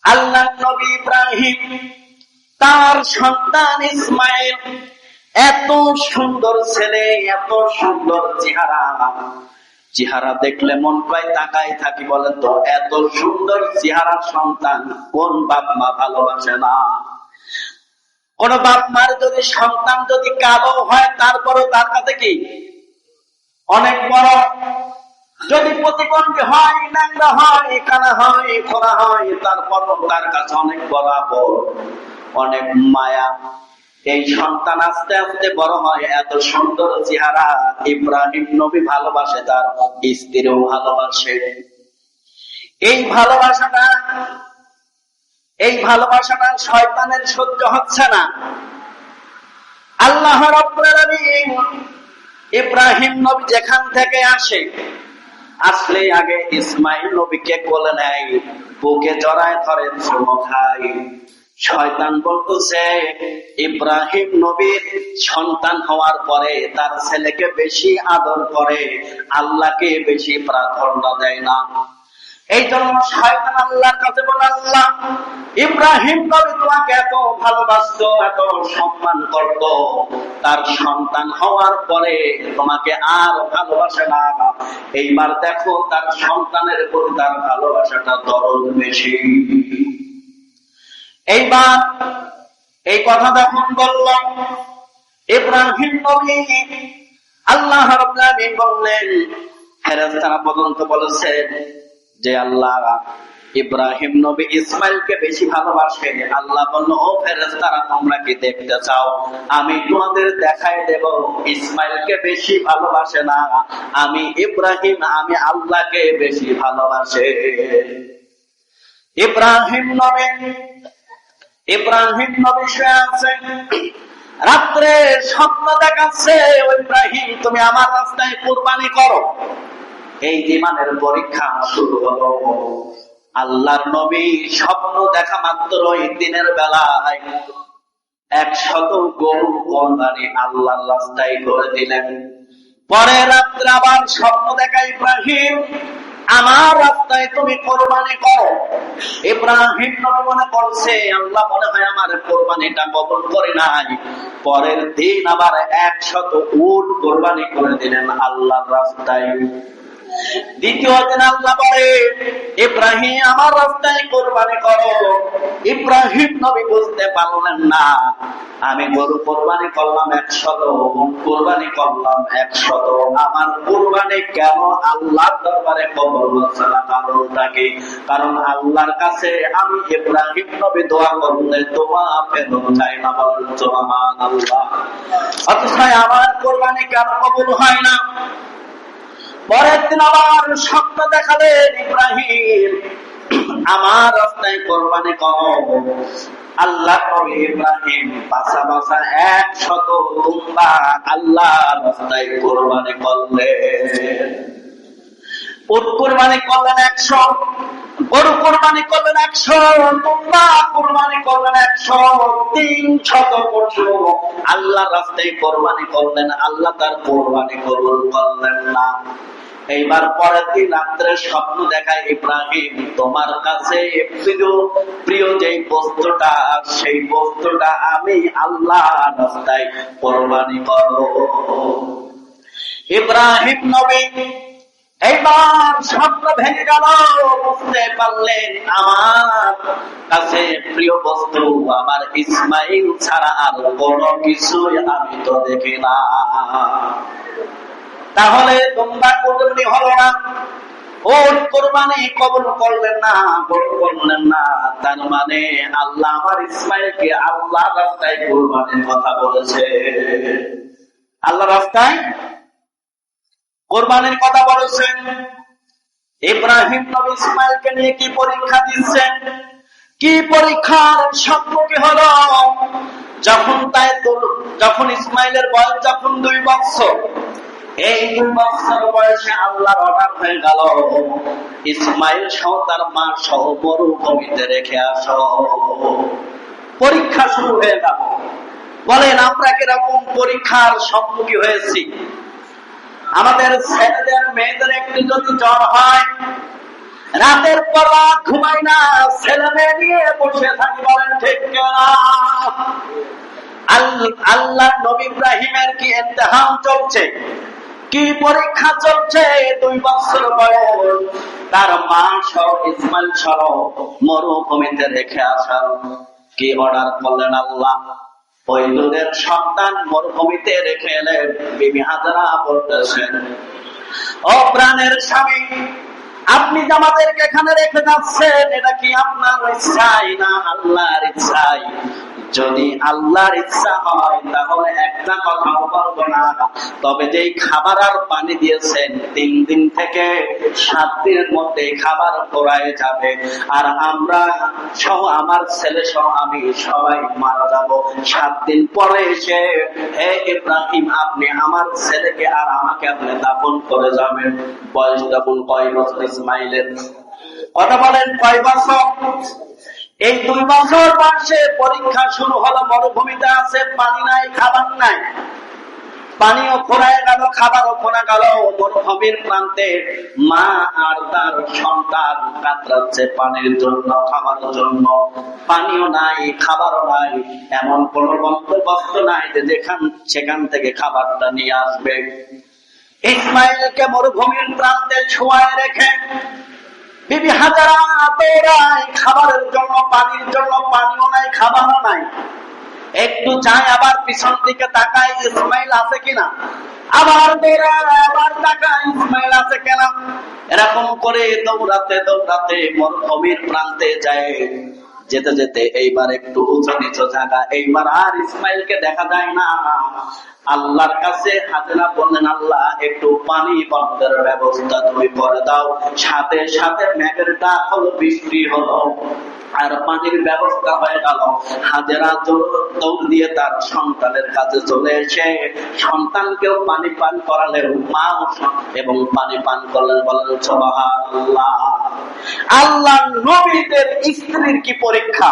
আল্লাহ নবী ইব্রাহিম তার সন্তান ইসমাইল, এত সুন্দর ছেলে, এত সুন্দর চেহারা, চেহারা দেখলে মন কয় তাকাই থাকি। বলেন তো, এত সুন্দর চেহারার সন্তান কোন বাপ মা ভালোবাসে না? কোন বাপ মার যদি সন্তান যদি কালো হয়, তারপরও তার কাছে কি অনেক বড়। যদি প্রতিবন্ধী হয়, ন্যাংরা হয়, কানা হয়, খোড়া হয়, তারপরও তার কাছে অনেক বড় আপন, অনেক মায়া। এই সন্তান আস্তে আস্তে বড় হয়, এত সুন্দর চেহারা। ইব্রাহিম নবী ভালোবাসে, তার স্ত্রীও ভালোবাসে। এই ভালোবাসাটা শয়তানের সহ্য হচ্ছে না। আল্লাহ রাব্বুল আলামিন ইব্রাহিম নবী যেখান থেকে আসলে আগে ইসমাইল নবীকে কোলে নেয়, বুকে জড়ায় ধরে, চুমো খায়। শয়তান বলতেছে, ইব্রাহিম নবীর সন্তান হওয়ার পরে তার ছেলেকে বেশি আদর করে, আল্লাহকে বেশি প্রাধান্য দেয় না। এই জন্য শয়তান আল্লাহর কাছে বলে, আল্লাহ, ইব্রাহিম নবী তোমাকে এত ভালোবাসত, এত সম্মান করত, তার সন্তান হওয়ার পরে তোমাকে আর ভালোবাসে না। এইবার দেখো তার সন্তানের প্রতি তার ভালোবাসাটা দরদ বেশি। এইবার এই কথা যখন বলল ইব্রাহিম নবী, আল্লাহ রাব্বুল আলামিন বললেন, ফেরেশতারা পর্যন্ত বলেছেন যে আল্লাহ ইব্রাহিম নবী ইসমাইলকে বেশি ভালোবাসে। আল্লাহ বলল, ও ফেরেশতারা, তোমরা কি দেখতে চাও? আমি তোমাদের দেখাই দেব ইসমাইলকে বেশি ভালোবাসে না, আমি ইব্রাহিম, আমি আল্লাহকে বেশি ভালোবাসে। ইব্রাহিম নবী শুয়ে আছেন, রাত্রে স্বপ্ন দেখাচ্ছে, ইব্রাহিম তুমি আমার রাস্তায় কুরবানি করো। এই ঈমানের পরীক্ষা শুরু হলো। আল্লাহর নবী স্বপ্ন দেখা মাত্রই দিনের বেলায় 100 গরু কোরবানি আল্লাহর রাস্তায় করে দিলেন। পরে রাত্রে আবার স্বপ্ন দেখা, ইব্রাহিম আমার রাস্তায় তুমি কোরবানি করো। ইব্রাহিম নবী মনে করছে, আল্লাহ মনে হয় আমার কোরবানিটা কবুল করে নাই। পরের দিন আবার 100 উট কোরবানি করে দিলেন আল্লাহর রাস্তায়। দ্বিতীয় দিন আল্লাহ বলে, ইব্রাহিম আমার রাস্তায় কোরবানি করো। ইব্রাহিম নবী বুঝতে পারলেন না, আমি গরু কোরবানি করলাম 100, কোরবানি করলাম 100, আমার কোরবানি কেন আল্লাহর দরবারে কবুল হচ্ছে না? কারণটা কি? কারণ আল্লাহর কাছে আমি ইব্রাহিম নবী দোয়া করলে দোয়া ফেরত যায় না। বলেন সুবহানাল্লাহ। অথচ আমার কোরবানি কেন কবুল হয় না? পরের দিন আবার স্বপ্ন দেখালেন, ইব্রাহিম আমার রাস্তায় কোরবানি করো। আল্লাহ নবী ইব্রাহিম বাসা 100 দুম্বা আল্লাহর রাস্তায় কোরবানি করলেন। উট কোরবানি করলেন 100, গরু কোরবানি করলেন 100, দুম্বা কোরবানি করলেন 100, 300 পশু আল্লাহর রাস্তায় কোরবানি করলেন। আল্লাহ তার কোরবানি কবুল করলেন না। এইবার পরের দিন রাত্রে স্বপ্ন দেখায়, ইব্রাহিম তোমার কাছে প্রিয় যে বস্তুটা, সেই বস্তুটা আমি আল্লাহ রাস্তায় কোরবানি করব। ইব্রাহিম নবী এইবার স্বপ্ন ভেঙে গেল, বুঝতে পারলেন আমার কাছে প্রিয় বস্তু আমার ইসমাইল ছাড়া আর কোনো কিছুই আমি তো দেখি না। তাহলে তোমরা কোরবানি হলো না, ওর কোরবানি কবুল করলেন না, করলেন না, তার মানে আল্লাহ আমার ইসমাইলকে আল্লাহ রাস্তায় কোরবানির কথা বলেছে। আল্লাহ রাস্তায় কোরবানির কথা বলেছেন। ইব্রাহিম নবী ইসমাইলকে নিয়ে কি পরীক্ষা দিচ্ছেন, কি পরীক্ষার সম্মুখীন হলো। যখন ইসমাইলের বয়স যখন 2 বছর, এই 2 বছর বয়সে আল্লাহর অর্ডার হয়ে গেল, ইসমাইল সহ তার মা সহ মরুভূমিতে রেখে আসো। পরীক্ষা শুরু হয়ে গেল। বলেন আমরা কিরকম পরীক্ষার সম্মুখীন হয়েছি। আমাদের ছেলেদের মেয়েদের একটু যদি জ্বর হয়, রাতের পর রাত ঘুমাই না, ছেলে মেয়ে নিয়ে বসে থাকি, বলেন ঠিক না? আল্লাহ নবী ইব্রাহিমের কি ইমতিহান চলছে, কি পরীক্ষা চলছে। 2 বছর বয়স, তার মা সহ ইসমাইল সহ মরুভূমিতে রেখে আসা। কি অর্ডার করলেন আল্লাহ? ওই দুধের সন্তান মরুভূমিতে রেখে এলেন। বিবি হাজরা বলতেছেন, ও প্রাণের স্বামী, আপনি যে আমাদেরকে এখানে রেখে যাচ্ছেন, এটা কি আপনার ইচ্ছাই না আল্লাহর ইচ্ছাই? যদি আল্লাহর ইচ্ছা হয় তাহলে একটা কথাও বলবো না, তবে যেই খাবার আর পানি দিয়েছেন 3 দিন থেকে 7 দিনের মধ্যে খাবার ফুরায় যাবে, আর আমরা সহ আমার ছেলে সহ আমি সবাই মারা যাব। 7 দিন পরে এসে, হে ইব্রাহিম, আপনি আমার ছেলেকে আর আমাকে আপনি দাফন করে যাবেন। বয়স তখন কয় বছর ইসমাইলের? কথা বলেন, কয় বছর? এই 2 বছর বয়সে পরীক্ষা শুরু হলো। মরুভূমিতে আছে, পানি নাই, খাবার নাই, পানিও ফুরায় গেল, খাবারও ফুরা গেল। মরুভূমির প্রান্তে মা আর তার সন্তান কাতরাচ্ছে পানির জন্য, খাবারের জন্য। পানিও নাই, খাবারও নাই, এমন কোন বন্দোবস্ত নাই যে সেখান থেকে খাবারটা নিয়ে আসবে। ইসমাইলকে মরুভূমির প্রান্তে ছোঁয়ায় রেখে বিবি হাজারা দৌড়ায় খাবারের জন্য, পানির জন্য। পানিও নাই, খাবারও নাই। একটু চাই, আবার পিছন দিকে তাকায় ইসমাইল আছে কিনা, আবার দৌড়ায়, আবার তাকায় ইসমাইল আছে কিনা। এরকম করে দৌড়াতে দৌড়াতে মরুভূমির প্রান্তে যায়। যেতে যেতে এইবার একটু উঁচু নিচু জায়গা, এইবার আর ইসমাইলকে দেখা যায় না। আল্লাহর কাছে হাজরা বললেন, আল্লাহ একটু পানি বন্ধের ব্যবস্থা তুমি করে দাও। সাথে সাথে মেঘের ডাক হলো, বৃষ্টি হলো, আর পানির ব্যবস্থা হয়ে গেল। হাজেরা দৌড় দিয়ে তার সন্তানের কাছে চলে এসে সন্তানকেও পানি পান করালেন, মা এবং পানি পান করলেন। বলেন সুবহানাল্লাহ। আল্লাহ নবীদের স্ত্রীর কি পরীক্ষা,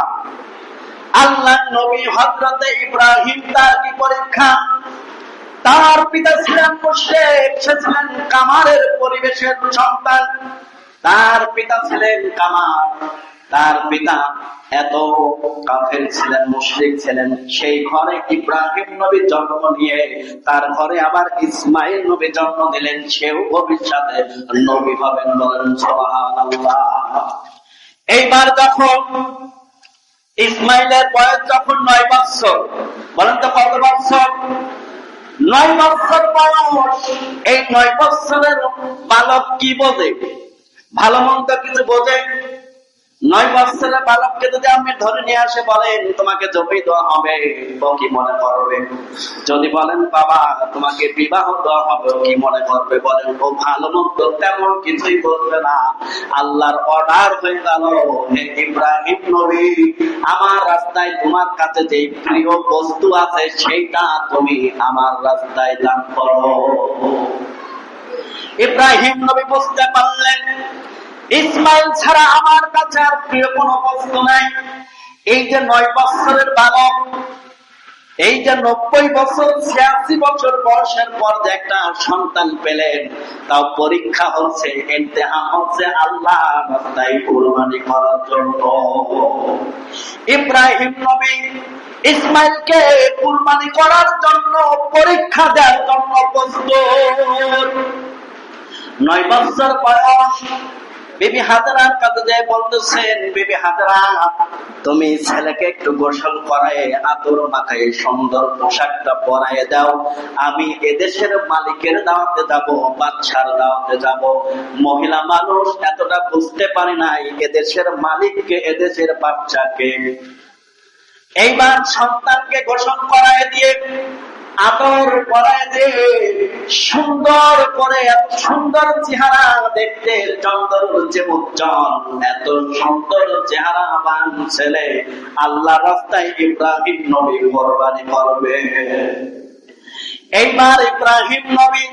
আল্লাহ নবী হযরত ইব্রাহিম তার কি পরীক্ষা। তার পিতা ছিলেন মুশরিক, সে ছিলেন কামারের পরিবেশের সন্তান। তার পিতা ছিলেন কামার, তার পিতা এত কাফের ছিলেন, মুশরিক ছিলেন। সেই ঘরে ইব্রাহিম নবী জন্ম নিয়ে তার ঘরে আবার ইসমাইল নবী জন্ম দিলেন, সেও ভবিষ্যতে নবী হবেন। বলেন সুবহানাল্লাহ। এইবার যখন ইসমাইলের বয়স যখন 9 বছর, বলেন তো কত বছর? 9 বছর বয়স। এই 9 বছরের বালক কি বোঝে? ভালো মন্দ কিছু বোঝে? 9 বছরের বালককে যদি আপনি ধরে নিয়ে আসে বলেন তোমাকে জমি দেওয়া হবে, ও কি মনে করবে? যদি বলেন বাবা তোমাকে বিবাহ দেওয়া হবে, ও কি মনে করবে? বলেন ও ভালো মন্দ তেমন কিছুই বলবে না। আল্লাহর অর্ডার হয়ে গেল, হে ইব্রাহিম নবী, আমার রাস্তায় তোমার কাছে যে প্রিয় বস্তু আছে সেইটা তুমি আমার রাস্তায় দান করো। ইব্রাহিম নবী বুঝতে পারলেন ইসমাইল ছাড়া আমার কাছে আর প্রিয় কোনো বস্তু নাই। এই যে 9 বছরের বালক, এই যে 90 বছর 86 বছর বয়সের পর যে একটা সন্তান পেলেন, তাও পরীক্ষা হচ্ছে, ইমতিহান হচ্ছে আল্লাহ রাস্তায় কুরবানি করার জন্য। ইব্রাহিম নবী ইসমাইলকে কুরবানি করার জন্য, পরীক্ষা দেওয়ার জন্য প্রস্তুত। 9 বছর বয়স বিবি হাজরার কাছে যে বলতেছেন, বিবি হাজরা তুমি ছেলেকে একটু গোসল করায়, আতর মাখায়, সুন্দর পোশাকটা পরায় দাও, আমি এদেশের মালিকের দাওয়াতে যাব, বাদশার দাওয়াতে যাব। মহিলা মানুষ এতটা বুঝতে পারে নাই এদেশের মালিককে, এদেশের বাদশাকে। এইবার সন্তানকে গোসল করায় দিয়ে, আদর করায় দিয়ে, সুন্দর করে, এত সুন্দর চেহারা দেখতে, চন্দ্র যে উজ্জ্বল, এত সুন্দর চেহারাবান ছেলে আল্লাহ রাস্তায় ইব্রাহিম নবী কুরবানি করবে। এইবার ইব্রাহিম নবী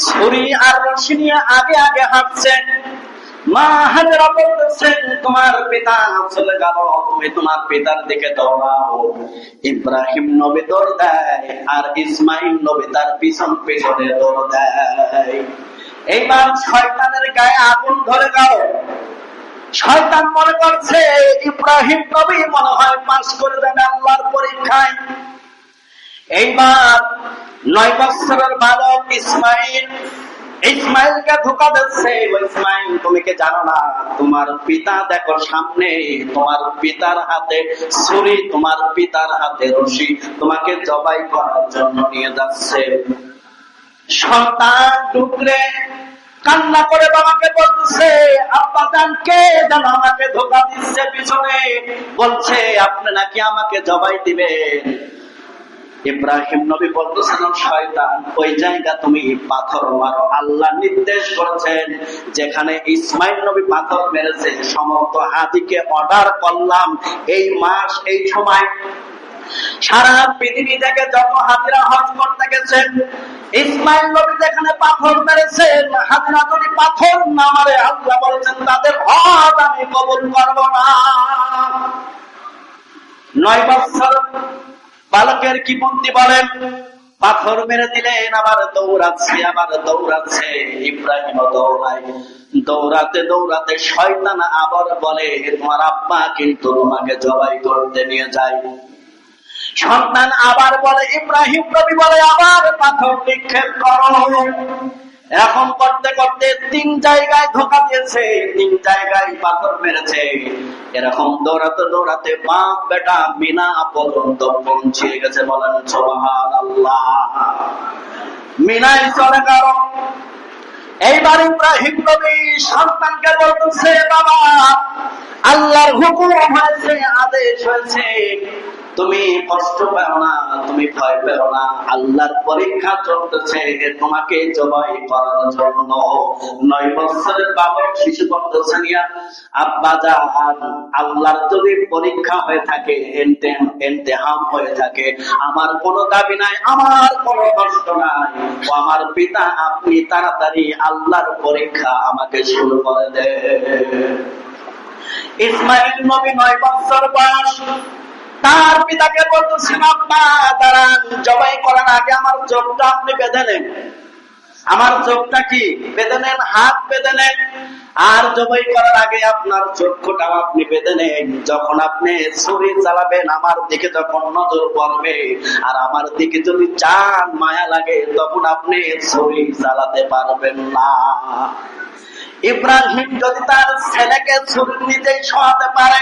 ছুরি আর রশি নিয়ে আগে আগে হাঁটছেন। মা হাজরা বলতেছেন তোমার পিতা চলে গেল, তুমি তোমার পিতার দিকে দৌড়াও। ইব্রাহিম নবী দৌড় দেয় আর ইসমাইল নবী তার পিছন পিছনে দৌড় দেয়। এইবার শয়তানের গায়ে আগুন ধরে গেল। শয়তান মনে করছে ইব্রাহিম নবী মনে হয় পাস করে যাবে আল্লাহর পরীক্ষায়। এইবার 9 বছরের বালক ইসমাইলকে ধোঁকা দিচ্ছে। ইসমাইল তুমি কি জানো না, তোমার পিতা দেখো সামনে, তোমার পিতার হাতে ছুরি, তোমার পিতার হাতে রশি, তোমাকে জবাই করার জন্য নিয়ে যাচ্ছে। সন্তান টুকরে কান্না করে বাবাকে বলতেছে, আব্বা জান কে যেন আমাকে ধোঁকা দিচ্ছে, পিছনে বলছে আপনি নাকি আমাকে জবাই দিবেন। ইব্রাহিম নবী বলতেছেন শয়তান ওই জায়গা তুমি পাথর মারো, আল্লাহ নির্দেশ করেছেন যেখানে ইসমাইল নবী পাথর মেরেছে সমস্ত হাজিকে অর্ডার করলাম এই মাস এই সময় সারা পৃথিবী থেকে যত হাজিরা হজ করতে গেছেন, ইসমাইল নবী যেখানে পাথর মেরেছেন, হাজিরা যদি পাথর না মারে আল্লাহ বলেছেন তাদের হজ আমি কবুল করব না। 9 বছর বালকের কি বুদ্ধি বলেন, পাথর মেরে দিলেন, আবার দৌড়াচ্ছে, আবার দৌড়াচ্ছে। ইব্রাহিম দৌড়ায়, দৌড়াতে দৌড়াতে শয়তান আবার বলে তোমার আব্বা কিন্তু তোমাকে জবাই করতে নিয়ে যায়। সন্তান আবার বলে, ইব্রাহিম নবী বলে আবার পাথর নিক্ষেপ করো। এরকম করতে করতে 3 জায়গায় ধোঁকা দিয়েছে, 3 জায়গায় পাথর মেরেছে। এরকম দৌড়াতে দৌড়াতে বাপ বেটা মিনা পর্যন্ত পৌঁছে গেছে। বলেন সুবহানাল্লাহ। মিনায় চলে গেল। এইবার ইব্রাহিম নবী সন্তানকে বলতেছে, বাবা আল্লাহর হুকুম হয়েছে, আদেশ হয়েছে, তুমি কষ্ট পেও না, তুমি ভয় পেও না, আল্লাহর পরীক্ষা চলতেছে তোমাকে জবাই করার জন্য। 9 বছরের বাবা শিশু বলতেছে আব্বা জান আল্লাহর যদি পরীক্ষা হয়ে থাকে, ইমতিহান হয়ে থাকে, আমার কোনো দাবি নাই, আমার কোনো কষ্ট নাই, ও আমার পিতা আপনি তাড়াতাড়ি আল্লাহর পরীক্ষা আমাকে শুরু করে দেন। ইসমাইল নবী 9 বছর বয়স, তার পিতাকে বলতেছেন আব্বা দাঁড়ান, জবাই করার আগে আমার চোখটা আপনি বেঁধে নেন। আমার চোখটা কি বেঁধে নেন, হাত বেঁধে নেন, আর জবাই করার আগে আপনার চক্ষুটাও আপনি বেঁধে নেন। যখন আপনি ছুরি চালাবেন আমার দিকে যখন নজর পড়বে আর আমার দিকে যদি চান মায়া লাগে তখন আপনি ছুরি চালাতে পারবেন না। ইব্রাহিম যদি তার ছেলেকে ছুরি নিজেই সহাতে পারে,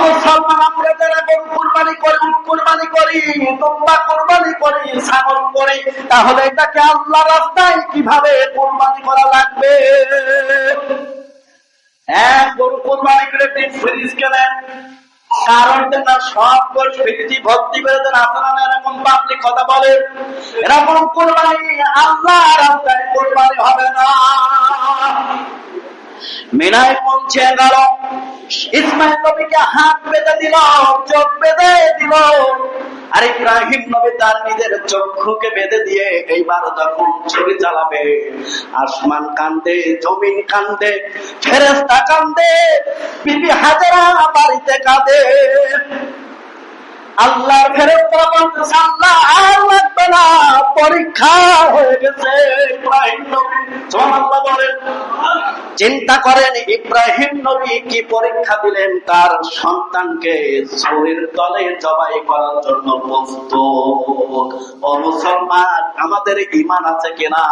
মুসলমান আমরা যারা গরু কুরবানি করি, কুরবানি করি, তোমরা কুরবানি করি, ছাগল করি, তাহলে এটাকে আল্লাহ রাস্তায় কিভাবে কুরবানি করা লাগবে? গরু কুরবানি করে ফ্রিজ কেনেন, কারণ না সব গরু ফ্রিজি ভর্তি করে দেন, আপনারা এরকম পাবলিক কথা বলে, এরকম কুরবানি আল্লাহ রাস্তায় কুরবানি হবে না। মিনায় পৌঁছে গেল, ইসমাইল নবীকে হাত বেঁধে দিল, চোখ বেঁধে দিল, আর ইব্রাহিম নবী তার নিজের চক্ষুকে বেঁধে দিয়ে এইবার যখন ছুরি চালাবে, আসমান কান্দে, জমিন কান্দে, ফেরেশতা কান্দে, বিবি হাজেরা বাড়িতে কাঁদে। আল্লাহর ফেরেশতারা বলতেছে আল্লাহ আর লাগবে না, পরীক্ষা হয়ে গেছে ইব্রাহিম নবী। সুবহানাল্লাহ বলেন। চিন্তা করেন ইব্রাহিম নবী কি পরীক্ষা দিলেন, তার সন্তানকে ছুরির তলে জবাই করার জন্য প্রস্তুত। ও মুসলমান, আমাদের ঈমান আছে কিনা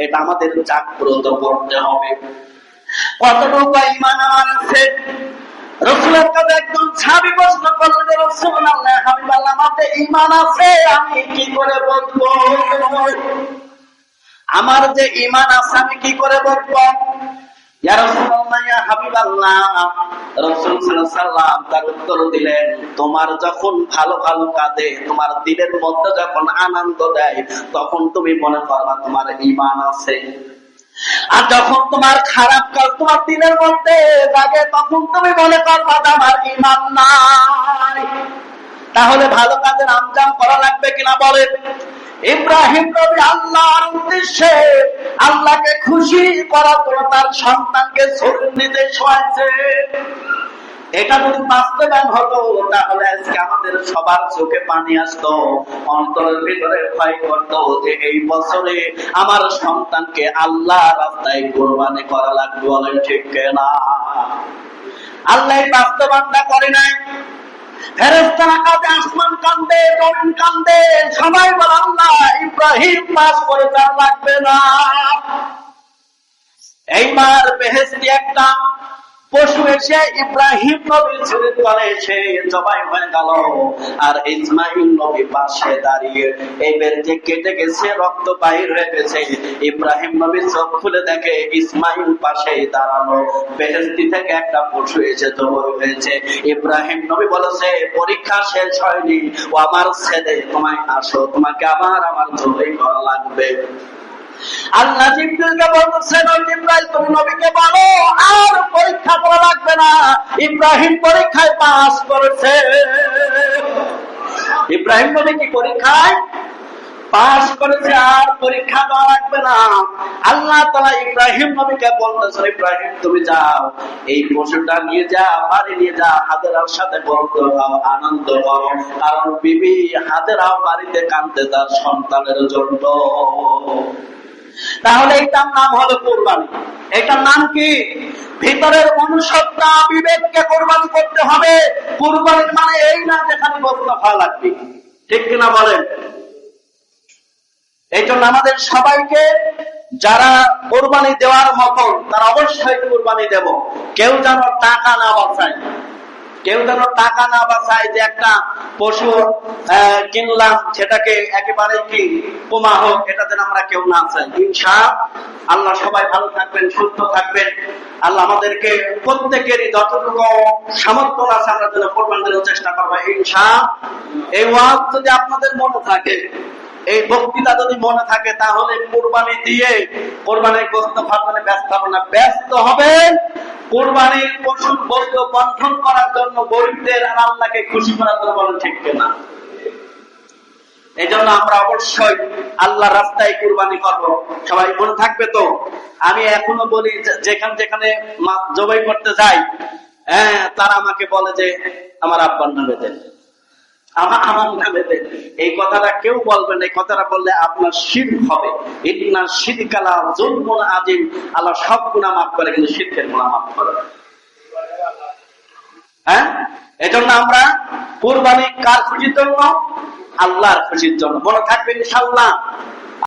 এটা আমাদের জাগ্রত করতে হবে। কতটুকু ঈমান আমার আছে? রাসূলের কাছে একজন সাহাবী প্রশ্ন করলেন, রাসূলুল্লাহ হাবিবাল্লাহ, আমাদের ঈমান আছে, আমি কি করে বলবো? আমার যে ঈমান আছে আমি কি করে বলবো? ইয়া রাসূলুল্লাহ, ইয়া হাবিবাল্লাহ, রাসূল সাল্লাল্লাহু আলাইহি ওয়াসাল্লাম তার উত্তর দিলেন, তোমার যখন ভালো ভালো কাজে তোমার দিলের মধ্যে যখন আনন্দ দেয় তখন তুমি মনে করবা তোমার ঈমান আছে। আর যখন তোমার খারাপ কাজ তোমার দিনের মধ্যে জাগে তখন তুমি মনে করবা আমার ঈমান নাই। তাহলে ভালো কাজের আঞ্জাম করা লাগবে কিনা বলেন? ইব্রাহিম নবী আল্লাহর উদ্দেশ্যে, আল্লাহকে খুশি করার জন্য তার সন্তানকে ছুরির নিচে শোয়াইছে। এটা যদি বাস্তবায়ন হতো তাহলে আজকে আমাদের সবার চোখে পানি আসতো, অন্তরের ভিতরে ভয় করতো যে এই বছরে আমার সন্তানকে আল্লাহ রাস্তায় কোরবানি করা লাগবে। বলেন ঠিক কিনা? আল্লাহ বাস্তবায়নটা করে নাই। ফেরেশতারা কাঁদে, আসমান কান্দে, জমিন কান্দে, সবাই বলে আল্লাহ ইব্রাহিম পাস করে তার লাগবে না। এইবার বেহেশতি একটা পশু এসে ইব্রাহিম নবীর ছুরির তলে এসে জবাই হয়ে গেল, আর ইসমাইল নবী পাশে দাঁড়িয়ে এবার যে কেটে গেছে, রক্ত বাইর হয়ে গেছে। ইব্রাহিম নবী চোখ খুলে দেখে ইসমাইল পাশে দাঁড়ানো, বেহেশতি থেকে একটা পশু এসে জবাই হয়েছে। ইব্রাহিম নবী বলেছে পরীক্ষা শেষ হয়নি, ও আমার ছেলে, তোমায় আসো, তোমাকে আবার আমার জবাই করা লাগবে। আল্লাহ জিবরিলকে বলতেছেন, ওই জিবরাইল তুমি নবীকে বলো আর পরীক্ষা করা লাগবে না, ইব্রাহিম পরীক্ষায় পাস করেছে। ইব্রাহিম নবী কি পরীক্ষায় পাস করেছে, আর পরীক্ষা দেওয়া লাগবে না। আল্লাহ তাআলা ইব্রাহিম নবীকে বলতেছেন, ইব্রাহিম তুমি যাও, এই পশুটা নিয়ে যা, বাড়ি নিয়ে যা, হাজেরার সাথে বলতে হও, আনন্দ করো, কারণ বিবি হাজেরাও বাড়িতে কাঁদতে তার সন্তানের জন্য। তাহলে এটার নাম হলো কোরবানি। এটার নাম কি? ভিতরের মনুষ্যত্ব, বিবেককে কোরবানি করতে হবে। কোরবানির মানে এই না যেখানে বস্তু খাওয়া লাগবে। ঠিক কিনা বলেন? এই জন্য আমাদের সবাইকে যারা কোরবানি দেওয়ার মতন তারা অবশ্যই কোরবানি দেব। কেউ যেন টাকা না বাঁচায়, কেউ যেন টাকা না বাঁচায় যে একটা পশু কিনলাম সেটাকে একেবারে কি কমা হোক, এটা যেন আমরা কেউ না চাই। ইনশাআল্লাহ সবাই ভালো থাকবেন, সুস্থ থাকবেন। আল্লাহ আমাদেরকে প্রত্যেকেরই যতটুকু সামর্থ্য আছে আমরা যেন কোরবানি দেওয়ার চেষ্টা করবো ইনশাআল্লাহ। এই ওয়াজ যদি আপনাদের মনে থাকে, এই বক্তৃতা যদি মনে থাকে, তাহলে কোরবানি দিয়ে কোরবানির গোশত খাওয়াতে ব্যস্ত হবে না, ব্যস্ত হবেন কোরবানির পশুর গোশত বন্টন করার জন্য, গরিবদের আর আল্লাহকে খুশি করার জন্য। বলেন ঠিক কিনা? এই জন্য আমরা অবশ্যই আল্লাহ রাস্তায় কোরবানি করব। সবাই মনে থাকবে তো? আমি এখনো বলি যেখানে যেখানে জবাই করতে যাই, তারা আমাকে বলে যে আমার আব্বার নামে দেন, আমার নামে দেন। এই কথাটা কেউ বলবেন, এই কথাটা বললে আপনার শিরক হবে। ইন্না শিরকালা যুলমুন আযীম। আল্লাহ সব গুনাহ মাফ করে, কিন্তু শিরকের গুনাহ মাফ করে না। এজন্য আমরা কুরবানি কার খুশির জন্য? আল্লাহর খুশির জন্য। মনে থাকবে ইনশাআল্লাহ।